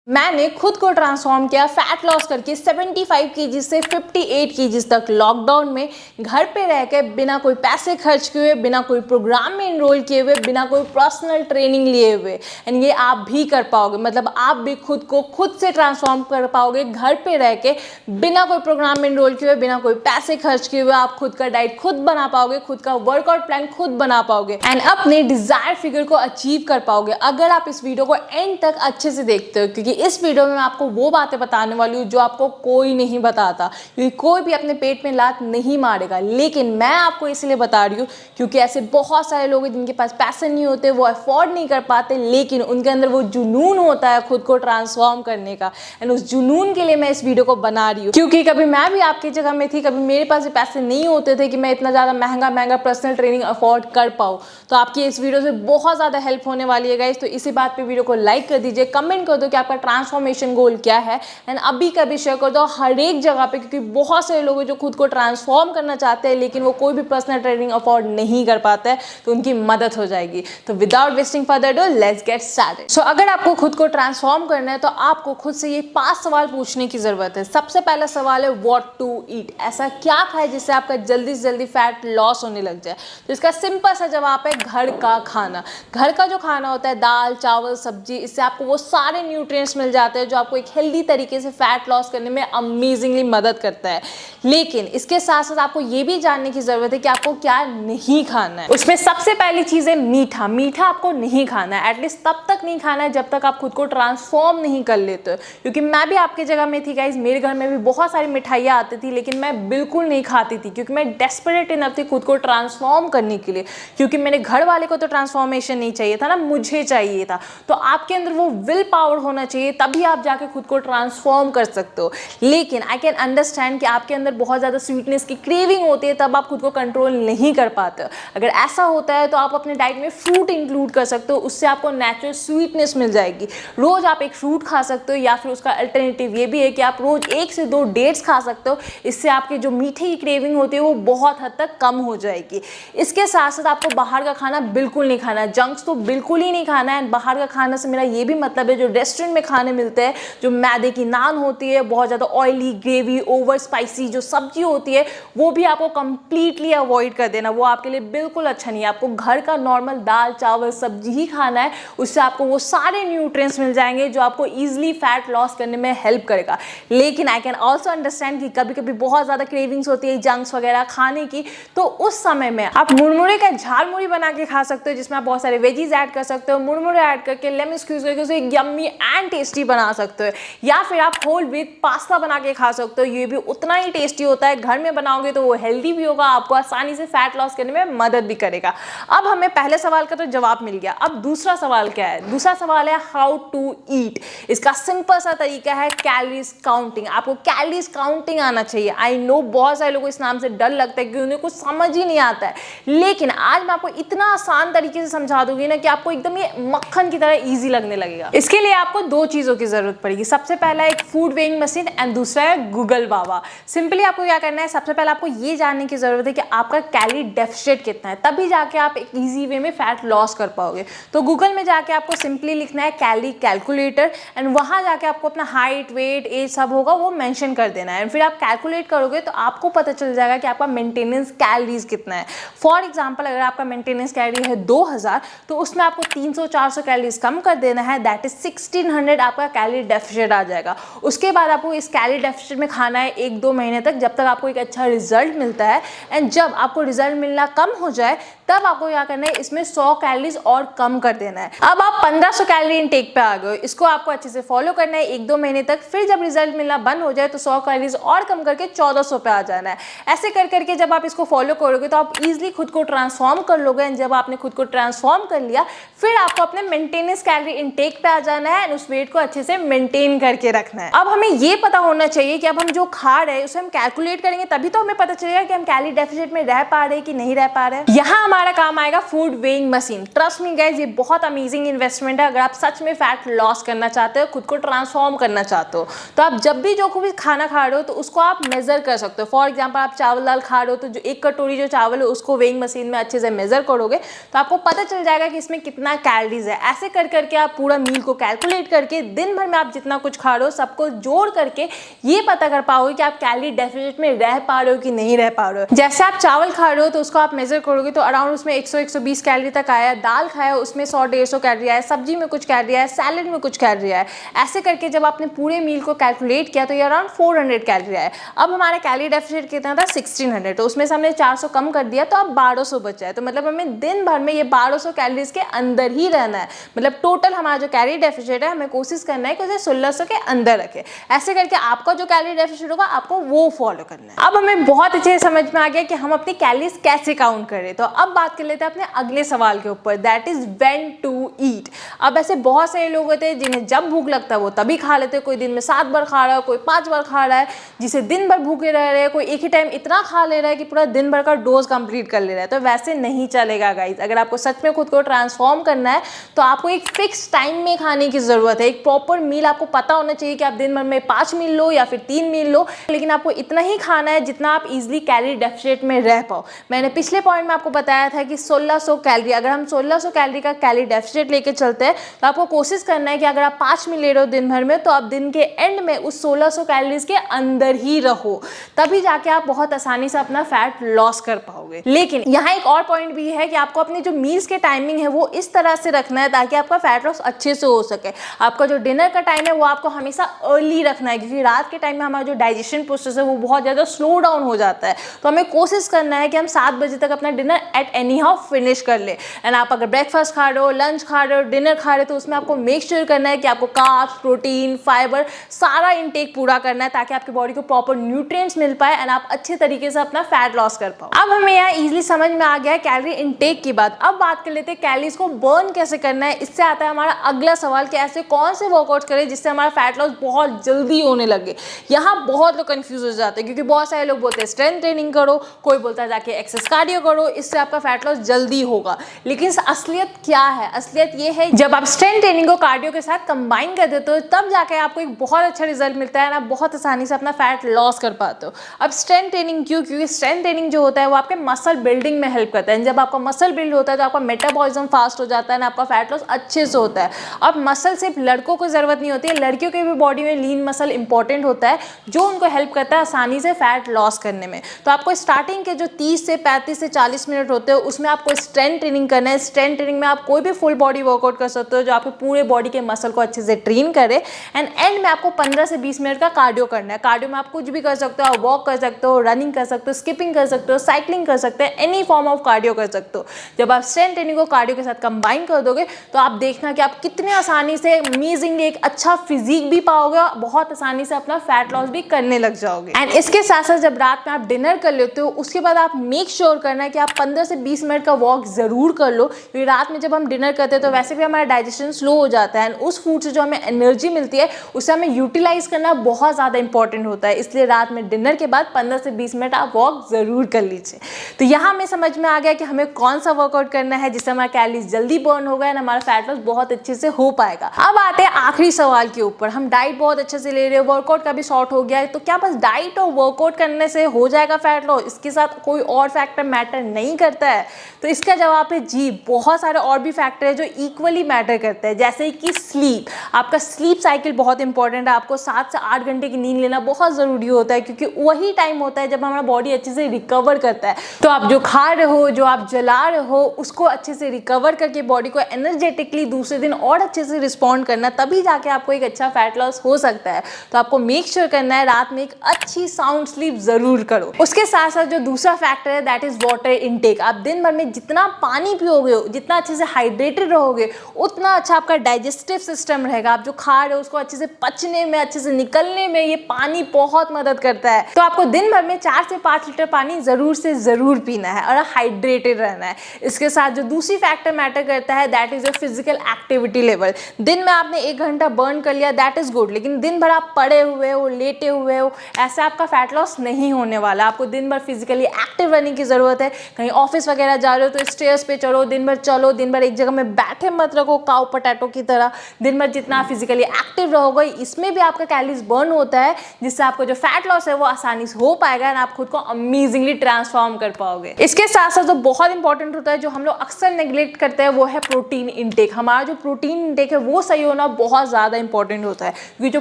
मैंने खुद को ट्रांसफॉर्म किया फैट लॉस करके 75 केजी से 58 केजीज तक लॉकडाउन में घर पे रह के बिना कोई पैसे खर्च किए हुए, बिना कोई प्रोग्राम में इनरोल किए हुए, बिना कोई पर्सनल ट्रेनिंग लिए हुए। एंड ये आप भी कर पाओगे, मतलब आप भी खुद को खुद से ट्रांसफॉर्म कर पाओगे घर पे रह के, बिना कोई प्रोग्राम में इनरोल किए हुए, बिना कोई पैसे खर्च किए हुए। आप खुद का डाइट खुद बना पाओगे, खुद का वर्कआउट प्लान खुद बना पाओगे एंड अपने डिजायर फिगर को अचीव कर पाओगे अगर आप इस वीडियो को एंड तक अच्छे से देखते हो। क्योंकि इस वीडियो में मैं आपको वो बातें बताने वाली हूँ जो आपको कोई नहीं बताता, क्योंकि कोई भी अपने पेट में लात नहीं मारेगा। लेकिन मैं आपको इसलिए बता रही हूँ क्योंकि ऐसे बहुत सारे लोग हैं जिनके पास पैसे नहीं होते, वो अफोर्ड नहीं कर पाते, लेकिन उनके अंदर वो जुनून होता है खुद को ट्रांसफॉर्म करने का। एंड उस जुनून के लिए मैं इस वीडियो को बना रही हूँ, क्योंकि कभी मैं भी आपकी जगह में थी, कभी मेरे पास पैसे नहीं होते थे कि मैं इतना ज़्यादा महंगा पर्सनल ट्रेनिंग अफोर्ड कर पाऊँ। तो आपकी इस वीडियो से बहुत ज़्यादा हेल्प होने वाली है गाइस। तो इसी बात पे वीडियो को लाइक कर दीजिए, कमेंट कर दो कि आपका ट्रांसफॉर्मेशन गोल क्या है एंड अभी कभी शेयर कर दो हर एक जगह पे, क्योंकि बहुत सारे लोग जो खुद को ट्रांसफॉर्म करना चाहते हैं लेकिन वो कोई भी पर्सनल ट्रेनिंग अफोर्ड नहीं कर पाते हैं, तो उनकी मदद हो जाएगी। तो without wasting further do let's get started. So अगर आपको खुद को ट्रांसफॉर्म करना है तो आपको खुद से ये 5 सवाल पूछने की जरूरत है। सबसे पहला सवाल है व्हाट टू ईट, ऐसा क्या खाए जिससे आपका जल्दी से जल्दी फैट लॉस होने लग जाए। तो इसका सिंपल सा जवाब है घर का खाना। घर का जो खाना होता है, दाल चावल सब्जी, इससे आपको वो सारे न्यूट्रिएंट्स मिल जाते हैं जो आपको एक हेल्दी तरीके से फैट लॉस करने में अमेजिंगली मदद करता है। लेकिन इसके साथ साथ आपको ये भी जानने की जरूरत है कि आपको क्या नहीं खाना है। उसमें सबसे पहली चीज है मीठा। मीठा आपको नहीं खाना है, एटलीस्ट तब तक नहीं खाना है जब तक आप खुद को ट्रांसफॉर्म नहीं कर लेते हो। क्योंकि मैं भी आपकी जगह में थी गाइज, मेरे घर में भी बहुत सारी मिठाइयाँ आती थी लेकिन मैं बिल्कुल नहीं खाती थी, क्योंकि मैं डेस्परेट इनफ थी खुद को ट्रांसफॉर्म करने के लिए। क्योंकि मेरे घर वाले को तो ट्रांसफॉर्मेशन नहीं चाहिए था ना, मुझे चाहिए था। तो आपके अंदर वो विल पावर होना चाहिए, तभी आप जाके खुद को ट्रांसफॉर्म कर सकते हो। लेकिन आई कैन अंडरस्टैंड कि आपके अंदर बहुत ज़्यादा स्वीटनेस की क्रेविंग होती है, तब आप खुद को कंट्रोल नहीं कर पाते हो। अगर ऐसा होता है तो आप अपने डाइट में फ्रूट इंक्लूड कर सकते हो, उससे आपको नेचुरल स्वीटनेस मिल जाएगी। रोज आप एक फ्रूट खा सकते हो, या फिर उसका अल्टरनेटिव ये भी है कि आप रोज 1 से 2 डेट्स खा सकते हो। इससे आपकी जो मीठे की क्रेविंग होती है वो बहुत हद तक कम हो जाएगी। इसके साथ साथ आपको बाहर का खाना बिल्कुल नहीं खाना है, जंक्स तो बिल्कुल ही नहीं खाना है। बाहर का खाना से मेरा ये भी मतलब है जो रेस्टोरेंट में खाने मिलते हैं, जो मैदे की नान होती है, बहुत ज़्यादा ऑयली, ग्रेवी, ओवर स्पाइसी जो सब्जी होती है, वो भी आपको कंप्लीटली अवॉइड कर देना। वो आपके लिए बिल्कुल अच्छा नहीं है। आपको घर का नॉर्मल दाल चावल सब्जी ही खाना है, उससे आपको वो सारे न्यूट्रिएंट्स मिल जाएंगे जो आपको ईजिली फैट लॉस करने में हेल्प करेगा। लेकिन आई कैन ऑल्सो अंडरस्टैंड कि कभी कभी बहुत ज़्यादा क्रेविंग्स होती है जंक्स वगैरह खाने की, तो उस समय में आप मुरमुरे का झाल मुड़ी बना के खा सकते हो, जिसमें आप बहुत सारे वेजीज ऐड कर सकते हो। मुरमुरे ऐड करके लेमन स्क्यूज करके उसे यम्मी एंड टेस्टी बना सकते हो। या फिर आप होल व्हीट पास्ता बना के खा सकते हो, ये भी उतना ही टेस्टी होता है। घर में बनाओगे तो वो हेल्दी भी होगा, आपको आसानी से फैट लॉस करने में मदद भी करेगा। अब हमें पहले सवाल का तो जवाब मिल गया। अब दूसरा सवाल क्या है? दूसरा सवाल है हाउ टू ईट। इसका सिंपल सा तरीका है कैलोरीज काउंटिंग। आपको कैलोरीज काउंटिंग आना चाहिए। आई नो बहुत सारे लोगों को इस नाम से डर लगता है कि उन्हें कुछ समझ ही नहीं आता है, लेकिन आज मैं आपको इतना आसान तरीके से समझा दूंगी ना कि आपको एकदम ये मक्खन की तरह ईजी लगने लगेगा। इसके लिए आपको 2 चीजों की जरूरत पड़ेगी। सबसे पहला एक फूड वेइंग मशीन एंड दूसरा है गूगल बाबा। सिंपली आपको क्या करना है, सबसे पहले आपको ये जानने की जरूरत है कि आपका कैलोरी डेफिसिट कितना है, तभी जाके आप एक इजी वे में फैट लॉस कर पाओगे। तो गूगल में जाके आपको सिंपली लिखना है कैलोरी कैलकुलेटर एंड वहां जाके आपको अपना हाइट वेट एज सब होगा वो मेंशन कर देना है। फिर आप कैलकुलेट करोगे तो आपको पता चल जाएगा कि आपका मेंटेनेंस कैलोरीज कितना है। फॉर एग्जांपल अगर आपका मेंटेनेंस कैलोरी है 2000, तो उसमें आपको 300-400 कैलोरीज कम कर देना है, दैट इज 1600 आपका कैलोरी डेफिसिट आ जाएगा। उसके बाद आपको इस कैलोरी डेफिसिट में खाना है 1-2 महीने तक, जब तक आपको एक अच्छा रिजल्ट मिलता है। एंड जब आपको रिजल्ट मिलना कम हो जाए तब आपको क्या करना है, इसमें 100 कैलोरीज और कम कर देना है। अब आप 1500 कैलोरी इनटेक पे आ गए। इसको आपको अच्छे से फॉलो करना है 1-2 महीने तक। फिर जब रिजल्ट मिलना बंद हो जाए तो 100 कैलोरीज और कम करके 1400 पे आ जाना है। ऐसे कर करके जब आप इसको फॉलो करोगे तो आप इजिली खुद को ट्रांसफॉर्म कर लोगे। एंड जब आपने खुद को ट्रांसफॉर्म कर लिया, फिर आपको अपने मेंटेनेंस कैलोरी इनटेक पे आ जाना है एंड उस वेट को अच्छे से मेंटेन करके रखना है। अब हमें ये पता होना चाहिए कि अब हम जो खा रहे हैं उसे हम कैलकुलेट करेंगे, तभी तो हमें पता चलेगा कि हम कैलोरी डेफिसिट में रह पा रहे हैं कि नहीं रह पा रहे हैं। यहाँ हमारा काम आएगा food weighing machine. Trust me guys, ये बहुत अमेजिंग इन्वेस्टमेंट है। अगर आप सच में फैट लॉस करना चाहते हो, खुद को ट्रांसफॉर्म करना चाहते हो, तो आप जब भी जो भी खाना खा रहे हो तो उसको आप मेजर कर सकते हो। फॉर एग्जाम्पल आप चावल दाल खा रहे हो तो जो 1 कटोरी जो चावल है उसको वेइंग मशीन में अच्छे से मेजर करोगे तो आपको पता चल जाएगा कि इसमें कितना कैलोरीज है। ऐसे कर करके आप पूरा मील को कैलकुलेट करके बल्कि दिन भर में आप जितना कुछ खा रहे हो सबको जोड़ करके ये पता कर पाओगे कि आप कैलोरी डेफिसिट में रह पा रहे हो कि नहीं रह पा रहे हो। जैसे आप चावल खा रहे हो तो उसको आप मेजर करोगे तो अराउंड उसमें 100-120 कैलोरी तक आया, दाल खाया उसमें 100-150 कैलोरी आया, सब्जी में कुछ कैलोरी आया, सैलेड में कुछ कैलोरी आया। ऐसे करके जब आपने पूरे मील को कैलकुलेट किया तो ये अराउंड 400 कैलोरी आया। अब हमारा कैलोरी डेफिसिट कितना था 1600, तो उसमें से हमने 400 कम कर दिया तो अब 1200 बचा है। तो मतलब हमें दिन भर में ये 1200 कैलोरीज के अंदर ही रहना है। मतलब टोटल हमारा जो कैलोरी डेफिसिट है हमें कोशिश करना है कि उसे 1600 के अंदर रखे। ऐसे करके आपका जो कैलोरी डेफिसिट होगा आपको वो फॉलो करना है। अब हमें बहुत अच्छे से समझ में आ गया कि हम अपनी कैलोरीज कैसे काउंट करें। तो अब बात कर लेते हैं अपने अगले सवाल के ऊपर, that is when to eat. अब ऐसे बहुत सारे लोग होते हैं जिन्हें जब भूख लगता है वो तभी खा लेते हैं। कोई दिन में 7 बार खा रहा है, कोई 5 बार खा रहा है, जिसे दिन भर भूखे रह रहे हैं, कोई एक ही टाइम इतना खा ले रहा है कि पूरा दिन भर का डोज कंप्लीट कर ले रहा है। तो वैसे नहीं चलेगा गाइस। अगर आपको सच में खुद को ट्रांसफॉर्म करना है तो आपको एक फिक्स टाइम में खाने की जरूरत है। एक प्रॉपर मील आपको पता होना चाहिए कि आप दिन भर में 5 मील लो या फिर 3 मील लो, लेकिन आपको इतना ही खाना है जितना आप इजीली कैलोरी डेफिसिट में रह पाओ। मैंने पिछले पॉइंट में आपको बताया था कि 1600 कैलोरी, अगर हम 1600 कैलोरी का कैलोरी डेफिसिट लेके चलते हैं तो आपको कोशिश करना है कि अगर आप 5 मील ले रहे हो दिन भर में तो आप दिन के एंड में उस 1600 कैलोरीज के अंदर ही रहो, तभी जाके आप बहुत आसानी से अपना फैट लॉस कर पाओगे। लेकिन यहाँ एक और पॉइंट भी है कि आपको अपने जो मील्स के टाइमिंग है वो इस तरह से रखना है ताकि आपका फैट लॉस अच्छे से हो सके। आपका जो डिनर का टाइम है वो आपको हमेशा अर्ली रखना है, क्योंकि रात के टाइम में हमारा जो डाइजेशन प्रोसेस है वो बहुत ज़्यादा स्लो डाउन हो जाता है। तो हमें कोशिश करना है कि हम 7 बजे तक अपना dinner at any how finish कर ले। एंड आप अगर ब्रेकफास्ट खा रहे हो, लंच खा रहे हो, डिनर खा रहे हो तो उसमें आपको मेक श्योर करना है कि आपको कार्ब्स, प्रोटीन, फाइबर सारा इंटेक पूरा करना है ताकि आपकी बॉडी को प्रॉपर न्यूट्रिएंट्स मिल पाए एंड आप अच्छे तरीके से अपना फैट लॉस कर पाओ। अब हमें यहाँ इजीली समझ में आ गया है कैलोरी इंटेक की बात। अब बात कर लेते हैं कैलोरीज को बर्न कैसे करना है। इससे आता है हमारा अगला सवाल कि ऐसे कौन से वर्कआउट करें जिससे हमारा फैट लॉस बहुत जल्दी होने लगे। यहाँ बहुत लोग कंफ्यूज हो जाते हैं क्योंकि बहुत सारे लोग बोलते हैं स्ट्रेंथ ट्रेनिंग करो, कोई बोलता है जाके एक्सरसाइज कार्डियो करो, इससे आपका फैट लॉस जल्दी होगा। लेकिन असलियत क्या है? असलियत ये है जब आप स्ट्रेंथ ट्रेनिंग को कार्डियो के साथ कंबाइन कर देते हो तब जाके आपको एक बहुत अच्छा रिजल्ट मिलता है और आप बहुत आसानी से अपना फैट लॉस कर पाते हो। अब स्ट्रेंथ ट्रेनिंग क्यों? क्योंकि स्ट्रेंथ ट्रेनिंग जो होता है वो आपके मसल बिल्डिंग में हेल्प करता है। जब आपका मसल बिल्ड होता है तो आपका मेटाबॉलिज्म फास्ट हो जाता है ना, आपका फैट लॉस अच्छे से होता है। अब मसल सिर्फ लड़कों को जरूरत नहीं होती है, लड़कियों के भी बॉडी में लीन मसल इंपॉर्टेंट होता है जो उनको हेल्प करता है आसानी से फैट लॉस करने में। तो आपको स्टार्टिंग के जो 30 से 35 से 40 मिनट होते हैं उसमें आपको स्ट्रेंथ ट्रेनिंग करना है। स्ट्रेंथ ट्रेनिंग में आप कोई भी फुल बॉडी वर्कआउट कर सकते हो जो आपके पूरे बॉडी के मसल को अच्छे से ट्रेन करे। एंड एंड में आपको 15 से 20 मिनट का कार्डियो करना है। कार्डियो में आप कुछ भी कर सकते हो, आप वॉक कर सकते हो, रनिंग कर सकते हो, स्किपिंग कर सकते हो, साइकिलिंग कर सकते हो, एनी फॉर्म ऑफ कार्डियो कर सकते हो। जब आप स्ट्रेंथ ट्रेनिंग को कार्डियो के साथ कंबाइन कर दोगे तो आप देखना कि आप कितने आसानी से अमेजिंगली एक अच्छा फिजिक भी पाओगे और बहुत आसानी से अपना फैट लॉस भी करने लग जाओगे। एंड इसके साथ साथ जब रात में आप डिनर कर लेते हो उसके बाद आप मेक श्योर करना है कि आप 15 से 20 मिनट का वॉक जरूर कर लो, क्योंकि रात में जब हम डिनर करते हैं तो वैसे भी हमारा डाइजेशन स्लो हो जाता है एंड उस फूड से जो हमें एनर्जी मिलती है उसे हमें यूटिलाइज करना बहुत ज़्यादा इंपॉर्टेंट होता है। इसलिए रात में डिनर के बाद 15 से 20 मिनट आप वॉक जरूर कर लीजिए। तो यहाँ हमें समझ में आ गया कि हमें कौन सा वर्कआउट करना है जिससे हमारा कैलोरीज जल्दी बर्न होगा एंड हमारा फैट लॉस बहुत अच्छे से हो पाएगा। अब आते हैं आखिरी सवाल के ऊपर। हम डाइट बहुत अच्छे से ले रहे हैं, वर्कआउट का भी शॉर्ट हो गया है, तो क्या बस डाइट और वर्कआउट करने से हो जाएगा फैट लॉस? इसके साथ कोई और फैक्टर मैटर नहीं करता है? तो इसका जवाब है जी, बहुत सारे और भी फैक्टर है जो इक्वली मैटर करते हैं, जैसे कि स्लीप। आपका स्लीप साइकिल बहुत इंपॉर्टेंट है। आपको 7 से 8 घंटे की नींद लेना बहुत जरूरी होता है क्योंकि वही टाइम होता है जब हमारा बॉडी अच्छे से रिकवर करता है। तो आप जो खा रहे हो, जो आप जला रहे हो, उसको अच्छे से रिकवर करके बॉडी को एनर्जेटिकली दूसरे दिन और अच्छे से रिस्पॉन्ड करना, तभी जाके आपको एक अच्छा फैट लॉस हो सकता है। तो आपको मेक श्योर करना है रात में एक अच्छी साउंड स्लीप जरूर करो। उसके साथ साथ जो दूसरा फैक्टर है दैट इज वाटर इनटेक। आप दिन भर में जितना पानी पियोगे, जितना अच्छे से हाइड्रेटेड रहोगे, उतना अच्छा आपका डाइजेस्टिव सिस्टम रहेगा। आप जो खा रहे हो उसको अच्छे से पचने में, अच्छे से निकलने में ये पानी बहुत मदद करता है। तो आपको दिन भर में 4 से 5 लीटर पानी जरूर से जरूर पीना है और हाइड्रेटेड रहना है। इसके साथ जो दूसरी फैक्टर मैटर करता है that is your physical activity level. दिन में आपने 1 घंटा बर्न कर लिया दैट इज गुड, लेकिन दिन भर आप पड़े हुए हो, लेटे हुए हो, ऐसे आपका फैट लॉस नहीं होने वाला। आपको दिन भर फिजिकली एक्टिव रहने की जरूरत है। कहीं ऑफिस वगैरह जा रहे हो तो स्टेयर्स पे चढ़ो, दिन भर चलो, दिन भर एक जगह में बैठे मत रखो काउ पोटैटो की तरह। दिन भर जितना फिजिकली एक्टिव रहोगे इसमें भी आपका कैलोरीज बर्न होता है, जिससे आपको जो फैट लॉस है वो आसानी से हो पाएगा और आप खुद को अमेजिंगली ट्रांसफॉर्म कर पाओगे। इसके साथ साथ जो बहुत इंपॉर्टेंट होता है, जो हम लोग अक्सर नेग्लेक्ट करते हैं, वो है प्रोटीन इंटेक। हमारा जो प्रोटीन इंटेक है वो सही होना होना बहुत ज़्यादा इंपॉर्टेंट होता है, क्योंकि जो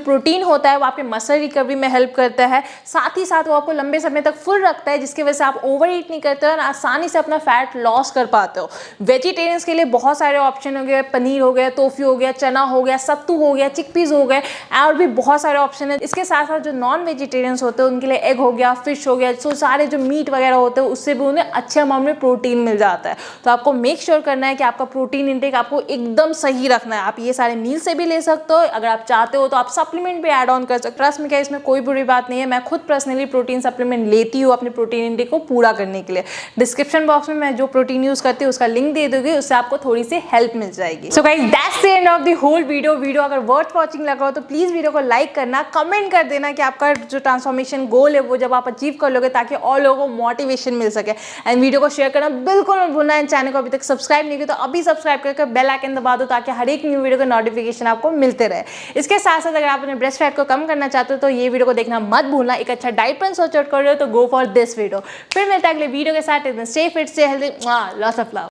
प्रोटीन होता है वो आपके मसल रिकवरी में हेल्प करता है, साथ ही साथ वो आपको लंबे समय तक फुल रखता है, जिसकी वजह से आप ओवर ईट नहीं करते हो और आसानी से अपना फैट लॉस कर पाते हो। वेजिटेरियंस के लिए बहुत सारे ऑप्शन हो गए, पनीर हो गया, टोफू हो गया, चना हो गया, सत्तू हो गया, चिकपीस हो गए, और भी बहुत सारे ऑप्शन है। इसके साथ साथ जो नॉन वेजिटेरियंस होते हैं उनके लिए एग हो गया, फिश हो गया, सो सारे जो मीट वगैरह होते हैं उससे भी उन्हें अच्छे अमाउंट में प्रोटीन मिल जाता है। तो आपको मेक श्योर करना है कि आपका प्रोटीन इंटेक आपको एकदम सही रखना है। आप ये सारे मील से भी ले सकते हो, अगर आप चाहते हो तो आप सप्लीमेंट भी ऐड ऑन कर सकते हो। ट्रस्ट में क्या, इसमें कोई बुरी बात नहीं है। मैं खुद पर्सनली प्रोटीन सप्लीमेंट लेती हूँ अपने प्रोटीन इंटेक को पूरा करने के लिए। डिस्क्रिप्शन बॉक्स में मैं जो प्रोटीन यूज करती हूँ उसका लिंक दे दूंगी, उससे आपको थोड़ी सी हेल्प मिल जाएगी। So guys, that's the end of the whole video अगर वर्थ वॉचिंग लगा हो तो प्लीज वीडियो को लाइक करना, कमेंट कर देना कि आपका जो ट्रांसफॉर्मेशन गोल है वो जब आप अचीव कर लोगे, ताकि और लोगों को मोटिवेशन मिल सके। एंड वीडियो को शेयर करना बिल्कुल मत भूलना। एंड चैनल को अभी तक सब्सक्राइब नहीं किया तो अभी सब्सक्राइब करके बेल आइकन दबा दो, ताकि हर एक न्यू वीडियो का नोटिफिकेशन आपको मिलते रहे। इसके साथ साथ अगर आप अपने ब्रेस्ट फैट को कम करना चाहते हो तो ये वीडियो को देखना मत भूलना। एक अच्छा डाइट प्लान सर्च आउट कर रहे हो तो गो फॉर दिस वीडियो। फिर मिलता है अगले वीडियो के साथ। Stay fit, stay healthy, lots of love.